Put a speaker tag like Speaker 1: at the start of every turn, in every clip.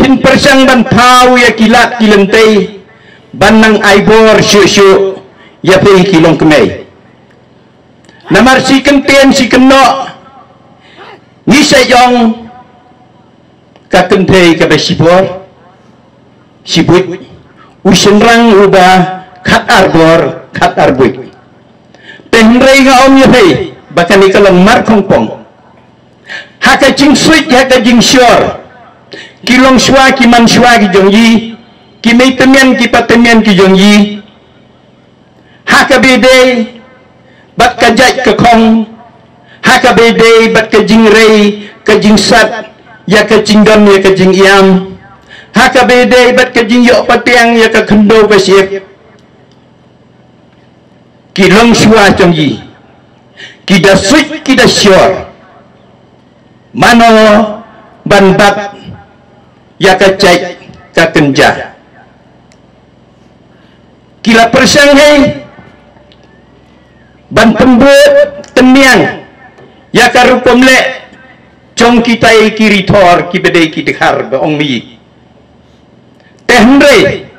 Speaker 1: pin persang ban thau ya kilat kilentei ban nang aibor syu ya pe kilong kemei namar si kenten si keno ni sayong ka kentei ka besibor sibut usenrang ubah khat arbui tenrei nga om ya pe bahkan ikalang mar kongpong haka jing suit haka jing sure kilong shua ki man shua ki jong yi ki mei temen ki patemen ki jong yi haka bede bat ka jai ka khong haka bede bat ka jing rei ka jing sat ya ka jing gam ya ka jing iam haka bede bat ka jing yo pateng ya ka khendo ka siep kilong shua jong yi ki da suit ki da sure mano ban bat ya ka cai ka kenja kila persang hei ban pembut temiang ya ka rupom le chong kita kiri thor ki bedai ki dekhar ba ong mi tehnre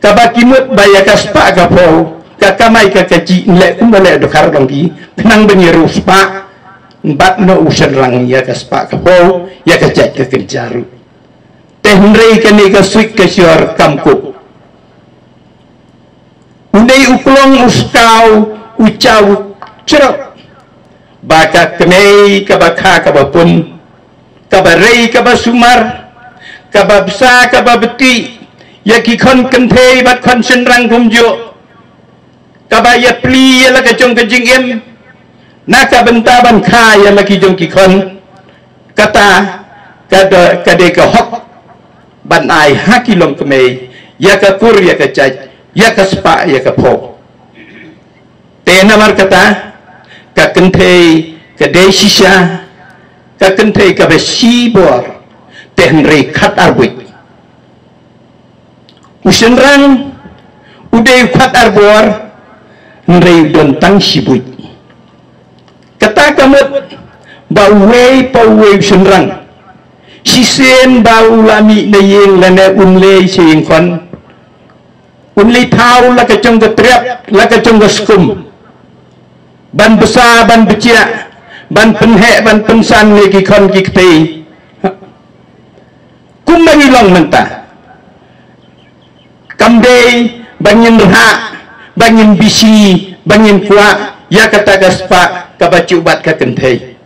Speaker 1: ka ba kimut ba ya ka spa ka po ka kamai ka kaci le kumbale dekhar dong ki tenang benyeru spa bat no usan rang ya ka spa ka po ya ka cai ka kenjaru tehnrei kani ka suik ka sior kamku unai uklong uskau ucau cerok baka kenei ka bakha ka bapun ka barei ka basumar ka babsa ka babeti ya ki khon kentei bat khon senrang kumjo ka ba ya pli ya la ka jong ka jingem na ka benta ban kha ya la ki jong ki khon kata ka de ka hok ban ai hakilong kemei ya ka kur ya ka cai ya ka spa ya ka po te namar kata ka kentei ka desisha ka kentei ka besibor tenrei khat arbui usenrang udei khat arbor nrei don tang sibui kata kamut bawei pawei usenrang sisen bau lami na yeng lana unlei sing kon unlei thau la ka chong ka trep la ka chong ka skum ban besa ban becia ban penhe ban pensan ne ki kon ki kte kum bagi long menta kamde bangin ha bangin bisi bangin kuat ya kata gaspa ka bacu bat ka kentei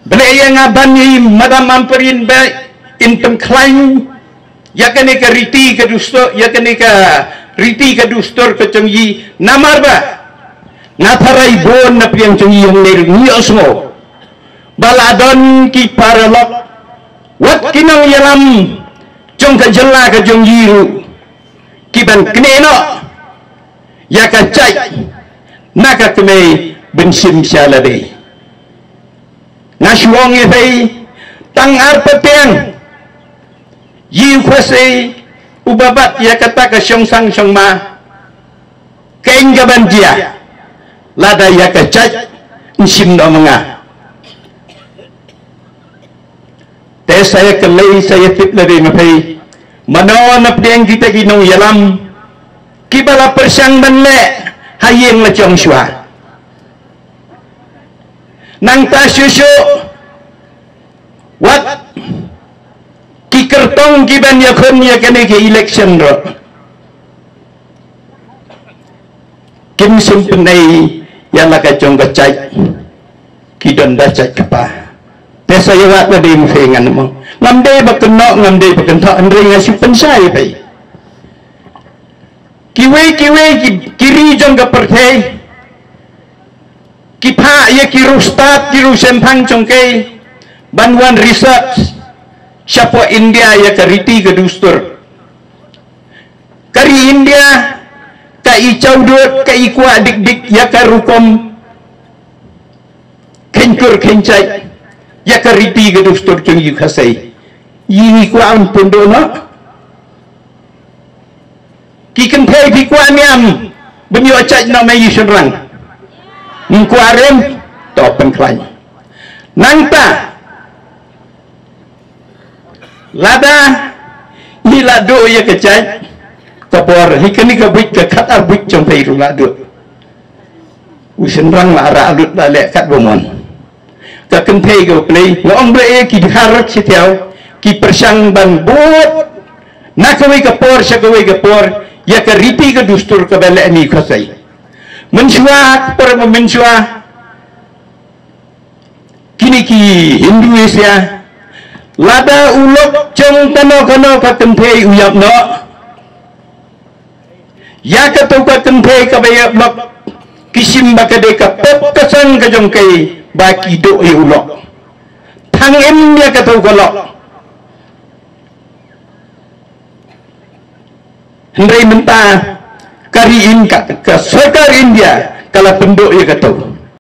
Speaker 1: Belaya ngaban ni madam amperin ba intem klaim ya kene ka riti ka dusto ya kene ka riti ka dustor ka chongyi namar ba ngaparai bon na piang chongyi yang ner niosmo baladon ki paralok wat kinang yalam chong ka jella ka chongyi ru ki ban kneno ya ka chai naka kene bensim syalabe nasuang yai tang arpeteng yi khwase ubabat ya kata ka syong sang syong ma kain gaban dia lada ya ka cai nsim no menga te saya kelai saya tip lade ngapai mano na pdeng kita ginong yalam kibala persang banle hayeng la chong shwa nang ta susu wat ki kertong ki ban ya khon ya kene ke election ro kim sim penai ya la ka chong ka chai ki don da chai kapa te saya wat na dim fengan mo ngamde ba keno ngamde ba kento andre nga si pensai pai kiwe kiri jong ka perthai kipa ya kiru start kiru sempang congke banwan research siapa India ya kariti ke dustur kari India ka icau dut ka ikwa dik ya karukom kenkur kencai ya kariti ke dustur cung yu khasai yi kwa an pundo no ki kenthai ki kwa niam benyo chai no mai yusrang Mkuarem topen klaim nangta lada ni lado ya kecai kapor hikani ka buik ka kata buik sampai ru lado usen rang la ra lut la le kat bomon ka kentei go play ngong bre ki harap sitiao ki persang ban bot nak kawai kapor sa kawai kapor ya ka ripi ka dustur ka bele ni khasai mensua per mensua kini ki Indonesia lada ulok jong kano ka kentei uyap no ya ka tu ka kentei ka bayap blok kisim bakade ka pop kasang ka jong kai baki do e ulok thang em ya ka tu ka lok hendai menta kari in ka sarkar India kala penduk ya ka tu